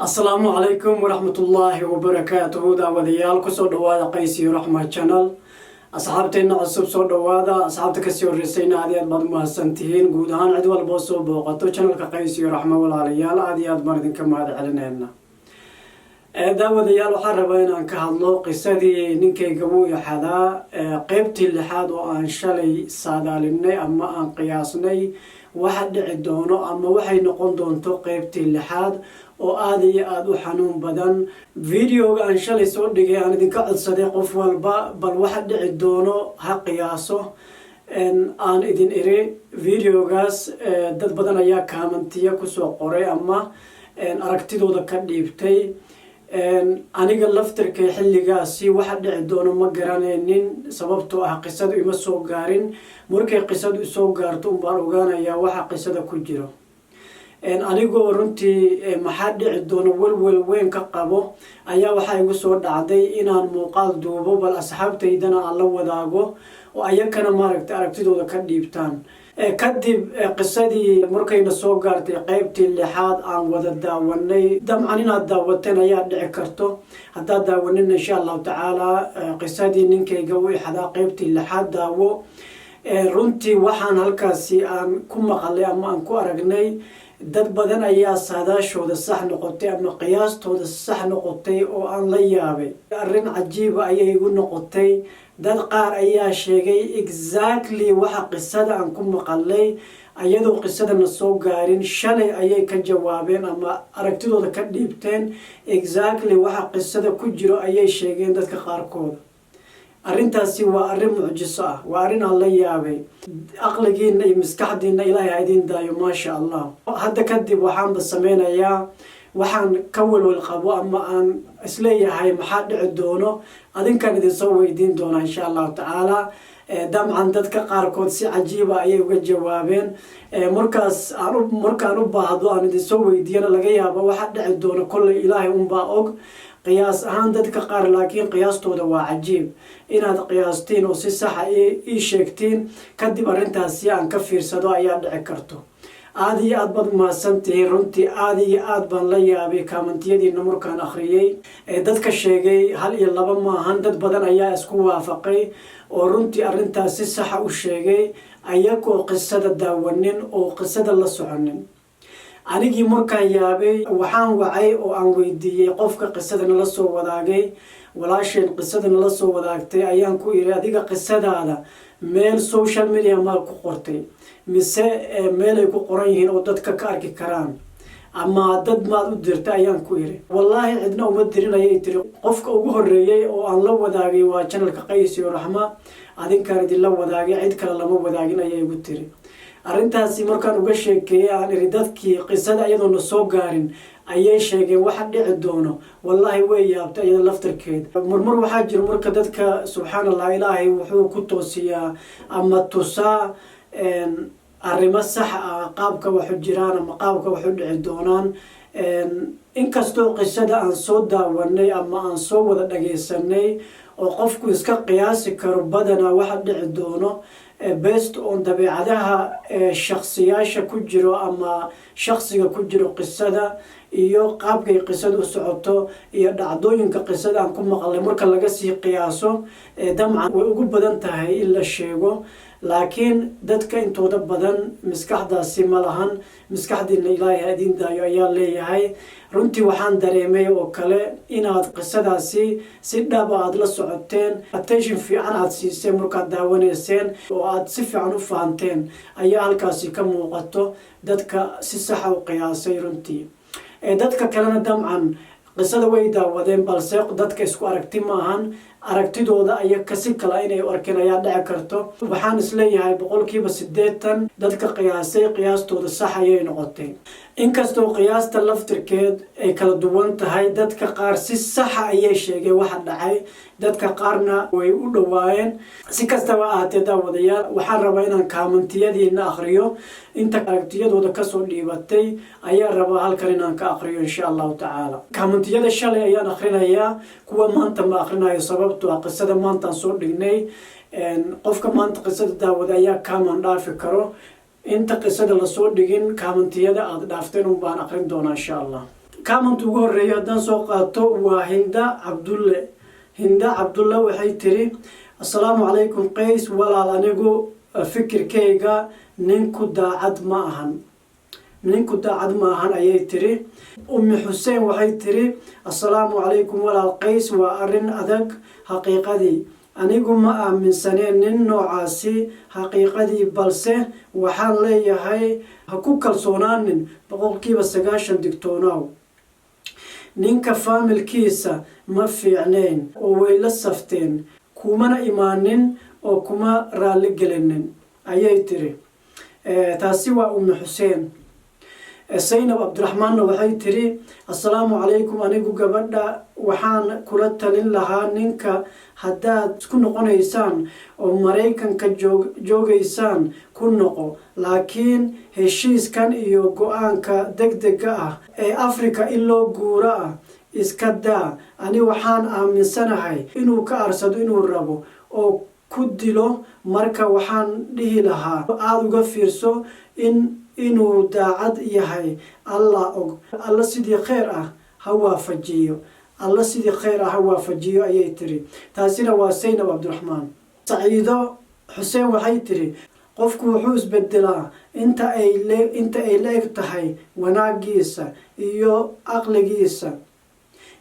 السلام عليكم ورحمة الله وبركاته. داوديال كسو دوادا قيسي رحمة channel أصحابتنا عصب صور دوادا أصحابتك السيور رسينا عاديات بعض مهسنتين قودان عدوى البوصو بوقتو channel كقيسي رحمة والعليال عاديات مردين كما هذا علينا داوديال وحربين أن كهالله قصدي ننكي قبو يحدا قيبتي اللحاد وأن شالي ساداليني أما أن قياسني واحد عدونه أما waxay noqon doonto qaybtii lixaad oo aad iyo aad u xanuun badan videoga aan shalay soo dhigay aan idinka codsaday qof walba bal waxa dhici doono ha qiyaaso aan idin iri videogaas dad badan ayaa commentiya ku soo qoray ama aragtidooda ka dhiibtay aniga laftirka xilligaasi waxa dhici doono ma garanaynin sababtoo ah qisadu ima soo gaarin markay qisadu soo gaarto baan ogaanayaa waxa qisada ku jiro anigoo runtii maxaa dhici doono walwal weyn ka qabo ayaa waxa igu soo dhacday inaan muuqaal duubo bal asxaabtaydana aan la wadaago oo ayakana maaragtay aragtidooda ka dhiibtaan kadib qisadii markayna soo gaartay qaybtii lixaad aan wada daawanay dabcan inaad daawateen ayaa dhici karto haddaad daawanin insha allahu tacaala qisadii ninkayga u ixdaa qaybtii lixaad daawo runtii waxaan halkaasi aan ku maqalay ama aan ku aragnay dad badan ayaa saadaashooda sax noqotay ama qiyaastooda sax noqotay oo aan la yaabay arrin cajiiba ayay igu noqotay dad qaar ayaa sheegay exactly waxa qisada aan ku maqalay ayadoo qisadana soo gaarin shalay ayay ka jawaabeen ama aragtidooda ka dhiibteen exactly waxa qisada ku jiro ayay sheegeen dadka qaarkood arrintaasi waa arrin mucjiso ah waa arrin aan la yaabay aqligiina iyo maskaxdiina ilaahay ha idin daayo maasha allah hadda kadib waxaanba sameynayaa waxaan ka walwal qabo ama aan isleeyahay maxaa dhici doono adinkaan idinsoo weydiin doonaa insha allahu tacaala dabcan dadka qaarkood si cajiiba ayay uga jawaabeen markaan u baahdo aan idinsoo weydiiyana laga yaabo waxa dhici doono kolley ilaahay unbaa og qiyaas ahaan dadka qaar laakiin qiyaastooda waa cajiib inaad qiyaastiin oo si saxa ii sheegtiin kadib arrintaasi aan ka fiirsado ayaa dhici karto aad iyo aad baad mahadsantihiin runtii aad iyo aad baan la yaabay kaamantiyadiina markaan akhriyay dadka sheegay hal iyo laba maahan dad badan ayaa isku waafaqay oo runtii arrintaas si saxa u sheegay ayagoo qisada daawanin oo qisada la soconin anigii markaan yaabay waxaan wacay oo aan weydiiyey qofka qisadana la soo wadaagay walaasheen qisadana la soo wadaagtay ayaan ku iri adiga qisadaada meel social media maal ku qortay mise meelay ku qoran yihiin oo dadka ka arki karaan ama dad maad u dirtay ayaan ku iri wallaahi cidna uma dirin ayay tiri qofka ugu horeeyay oo aan la wadaagay waa channelka qaysi raxma adinkaan idinla wadaagay cid kale lama wadaagin ayay igu tiri arrintaasi markaan uga sheekeeyay aan iri dadkii qisada iyadoona soo gaarin ayay sheegeen waxa dhici doono wallaahi way yaabtay iyada laftarkeeda marmar waxaa jira marka dadka subxaan allah ilaahay wuxuu ku toosiyaa ama tusaa arrimo sax ah qaabka waxu jiraan ama qaabka waxu dhici doonaan inkastoo qisada aan soo daawanay ama aan soo wada dhagaysanay oo qofku iska qiyaasi karo badanaa waxa dhici doono based on dabeecadaha shakhsiyaasha ku jiro ama shakhsiga ku jiro qisada iyo qaabkay qisada u socoto iyo dhacdooyinka qisada aan ku maqalay marka laga sii qiyaaso dabcan way ugu badan tahay in la sheego laakiin dadka intooda badan maskaxdaasi ma lahan maskaxdiina ilaahay ha idin daayo ayaa leeyahay runtii waxaan dareemay oo kale inaad qisadaasi si dhaba aad la socoteen attention fiican aad siiseen markaad daawanayseen oo aad si fiican u fahanteen ayaa halkaasi ka muuqato dadka si saxa u qiyaasay runtii dadka kalena dabcan qisada way daawadeen balse dadka isku aragti maahan aragtidooda ayaa kasi kala inay arkeen ayaa dhici karto waxaan isleeyahay 80% dadka qiyaasay qiyaastooda sax ayay noqotay inkastoo qiyaasta laftirkeed ay kala duwan tahay dadka qaar si sax ayay sheegeen waxa dhacay dadka qaarna way u dhawaayeen si kastaba ahaatee daawadayaal waxaan rabaa inaan kaamantiyadiina akhriyo inta aragtiyadooda kasoo dhiibatay ayaa rabaa halkan inaan ka akhriyo insha allahu tacaala kaamantiyada shalay ayaan akhrinayaa kuwa maanta ma akhrinayo sababtoo ah qisada maantaan soo dhignay qofka maanta qisada daawada ayaa kaaman dhaafi karo inta qisada la soo dhigin kaamantiyada aad dhaafteen baan akhrin doonaa insha allah comment ugu horeeyo haddaan soo qaato waa Hinda Cabdulle. Hinda Cabdulle waxay tiri assalaamu calaykum qays walaal anigu fikirkayga ninku daacad ma ahan ayay tiri. Ummi Xuseen waxay tiri assalaamu calaykum walaal qays waa arrin adag xaqiiqadii anigu ma aaminsaneen nin noocaasi xaqiiqadii balse waxaan leeyahay ha ku kalsoonaanin 90% digtoonow. ninka faamilkiisa ma fiicneen oo way la safteen kumana imaanin oo kuma raali gelinin ayay tiri. taasi waa Ummi Xuseen. Zaynab Abdiraxmaan waxay tiri assalaamu calaykum anigu gabadha waxaan kula talin lahaa ninka haddaad isku noqonaysaan oo Mareykanka joogaysaan ku noqo laakiin heshiiskan iyo go'aanka degdega ah ee Afrika in loo guuro ah iska daa. ani waxaan aaminsanahay inuu ka arsado inuu rabo oo ku dilo marka waxaan dhihi lahaa aad uga fiirso inuu daacad yahay Allah og alla sidii khayr ah ha waafajiyo ayay tiri. taasina waa Zaynab Abdiraxmaan. Saciido Xuseen waxay tiri qofku wuxuu isbedelaa inta ay leeg tahay wanaagiisa iyo aqligiisa.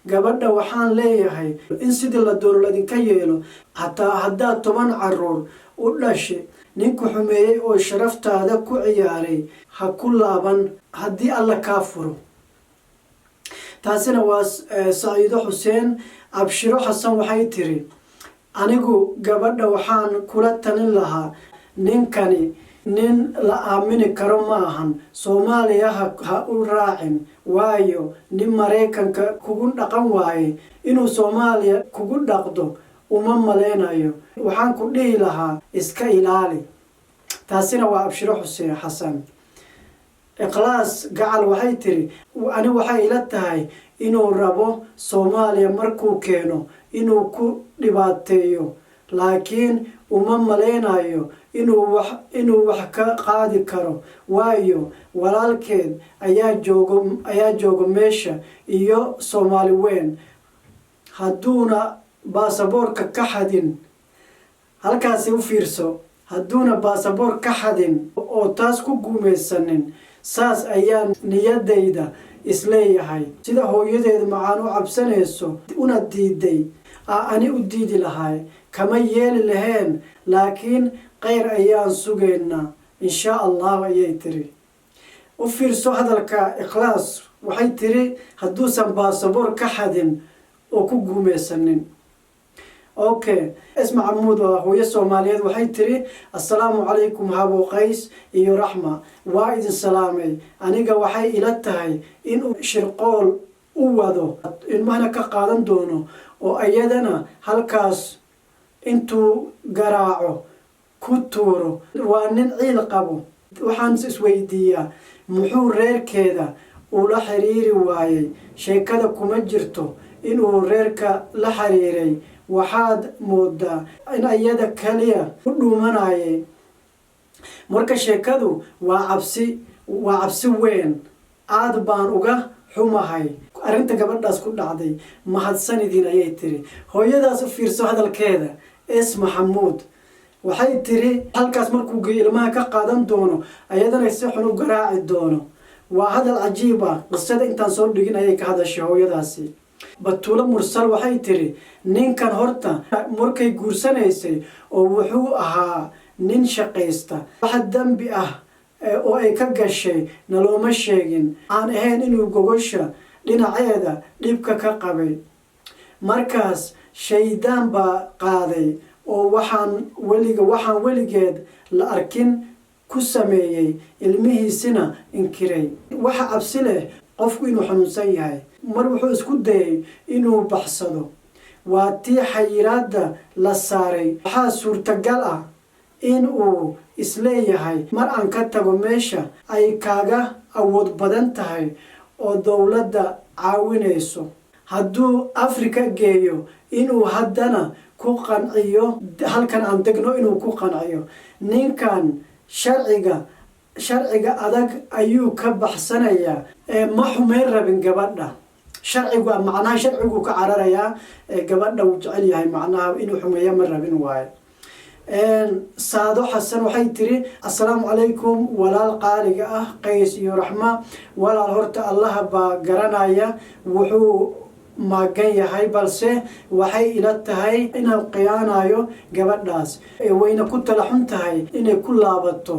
gabadha waxaan leeyahay in sidii la doono ladinka yeelo hataa haddaad 10 caruur u dhashay ninku xumeeyay oo sharaftaada ku ciyaaray ha ku laaban haddii alla kaa furo. taasina waa Saciido Xuseen. Abshiro Xasan waxay tiri anigu gabadha waxaan kula talin lahaa ninkani nin la aamini karo ma ahan Soomaaliya ha u raacin waayo nin Mareykanka kugu dhaqan waaye inuu Soomaaliya kugu dhaqdo uma maleynayo waxaan ku dhihi lahaa iska ilaali. taasina waa Abshiro Xasan. Ikhlas Gacal waxay tiri ani waxay ila tahay inuu rabo Soomaaliya markuu keeno inuu ku dhibaateeyo laakiin uma maleynayo inuu wax ka qaadi karo waayo walaalkeed ayaa joogo meesha iyo Soomaali weyn hadduuna baasaboorka ka xadin. halkaasi u fiirso hadduuna baasaboor ka xadin oo taas ku guumaysanin saas ayaan niyadayda isleeyahay sida hooyadeed macaan u cabsanayso una diiday ani u diidi lahay kama yeeli lahayn laakiin khayr ayaan sugaynaa insha Allah ayay tiri. u fiirso hadalka Ikhlas waxay tiri hadduusan baasaboor ka xadin oo ku guumaysanin. okay Isma Camuud waa hooyo Soomaaliyeed waxay tiri assalaamu calaykum habo qays iyo raxma waa idin salaamay aniga waxay ila tahay inuu shirqool u wado ilmahana ka qaadan doono oo ayadana halkaas intuu garaaco ku tuuro. waa nin ciil qabo waxaan isweydiiyaa muxuu reerkeeda ula xiriiri waayay sheekada kuma jirto inuu reerka la xiriiray waxaad moodaa in ayada kaliya u dhuumanayay marka sheekadu waa cabsi weyn. aad baan uga xumahay arrinta gabadhaas ku dhacday mahadsanidin ayay tiri. hooyadaas u fiirso hadalkeeda. Isma Xamuud waxay tiri halkaas markuu ilmaha ka qaadan doono ayadana si xun u garaaci doono. waa hadal cajiib ah. qisada intaan soo dhigin ayay ka hadashay hooyadaasi. Batuulo Mursal waxay tiri ninkan horta markay guursanaysay oo wuxuu ahaa nin shaqaysta wax dambi ah oo ay ka gashay nalooma sheegin aan ahayn inuu gogosha dhinaceeda dhibka ka qabay. markaas shaydaan baa qaaday oo waxaan weligeed la arkin ku sameeyay ilmihiisina inkiray. waxa cabsi leh qofku inuu xanuunsan yahay mar wuxuu isku dayay inuu baxsado waa tii xayiraada la saaray. waxaa suurtagal ah in uu isleeyahay mar aan ka tago meesha ay kaaga awood badan tahay oo dowladda caawinayso hadduu Afrika geeyo inuu haddana ku qanciyo halkan aan degno inuu ku qanciyo. ninkan sharciga sharciga adag ayuu ka baxsanayaa ma xumeyn rabin gabadha sharcigu macnaha sharcigu ka cararayaa gabadha uu jecel yahay macnaha inuu xumeeyo ma rabin waaye saado xasan waxay tiri assalaamu calaykum walaal qaaliga ah qays iyo raxma walaal horta allaha baa garanaya wuxuu magan yahay balse waxay ila tahay inuu qiyaanayo gabadhaas wayna ku tala xun tahay inay ku laabato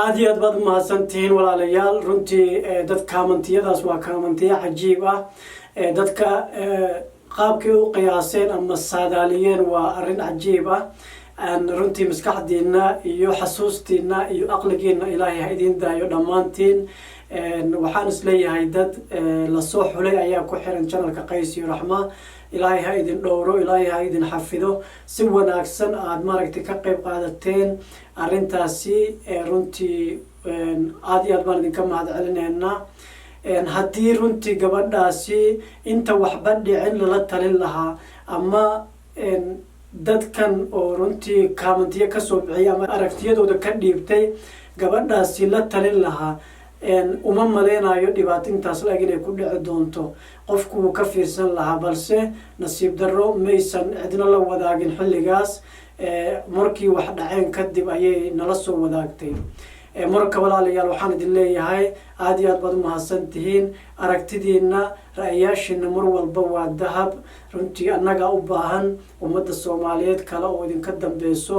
aad iyo aad baad umahadsantihiin walaalayaal runtii dad kaamantiyadaas waa kaamantiyo cajiib ah dadka qaabkay u qiyaaseen ama saadaaliyeen waa arrin cajiib ah runtii maskaxdiina iyo xasuustiina iyo aqligiina ilaahay ha idin daayo dhammaantiin waxaan isleeyahay dad lasoo xulay ayaa ku xiran channelka Qays iyo Raxma ilaahay ha idin dhowro ilaahay ha idin xafido si wanaagsan aad maaragtay ka qayb qaadateen arrintaasi runtii aad iyo aad baan idinka mahadcelinaynaa haddii runtii gabadhaasi inta waxba dhicin lala talin lahaa ama dadkan oo runtii kaamantiyo kasoo bixiyay ama aragtiyadooda ka dhiibtay gabadhaasi la talin lahaa uma maleynayo dhibaato intaas la-eg inay ku dhici doonto qofku wuu ka fiirsan lahaa balse nasiib darro maysan cidna la wadaagin xilligaas markii wax dhaceen kadib ayay nala soo wadaagtay marka walaalayaal waxaan idin leeyahay aad iyo aad baad umahadsantihiin aragtidiina ra'yaashiina mar walba waa dahab runtii annaga u baahan ummadda Soomaaliyeed kale oo idinka dambayso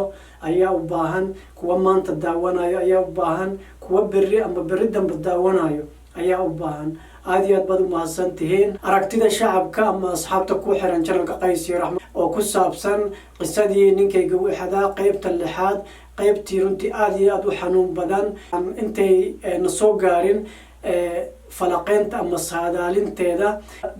ayaa u baahan kuwa maanta daawanayo ayaa u baahan kuwa berri ama berri dambe daawanayo ayaa u baahan aad iyo aad baad umahadsantihiin aragtida shacabka ama asxaabta ku xiran channelka Qays iyo Raxma oo ku saabsan qisadii ninkayga wixdaa qaybta 6aad qaybtii runtii aad iyo aad u xanuun badan intay na soo gaarin falaqeynta ama saadaalinteeda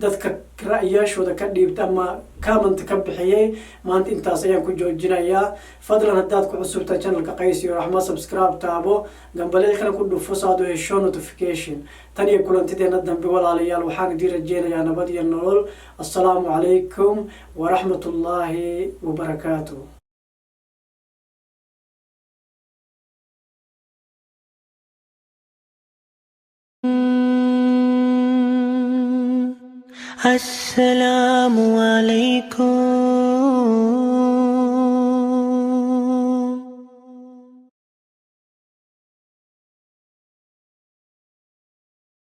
dadka ra'yaashooda ka dhiibta ama comment ka bixiyay maanta intaas ayaan ku joojinayaa fadlan haddaad ku cusubtahay channelka Qays iyo Raxma subscribe taabo gambaleelkana ku dhufo saad u hesho notification tan iyo kulantideena dambe walaalayaal waxaan idin rajeynayaa nabad iyo nolol assalaamu calaykum waraxmatullaahi wabarakaatuh السلام عليكم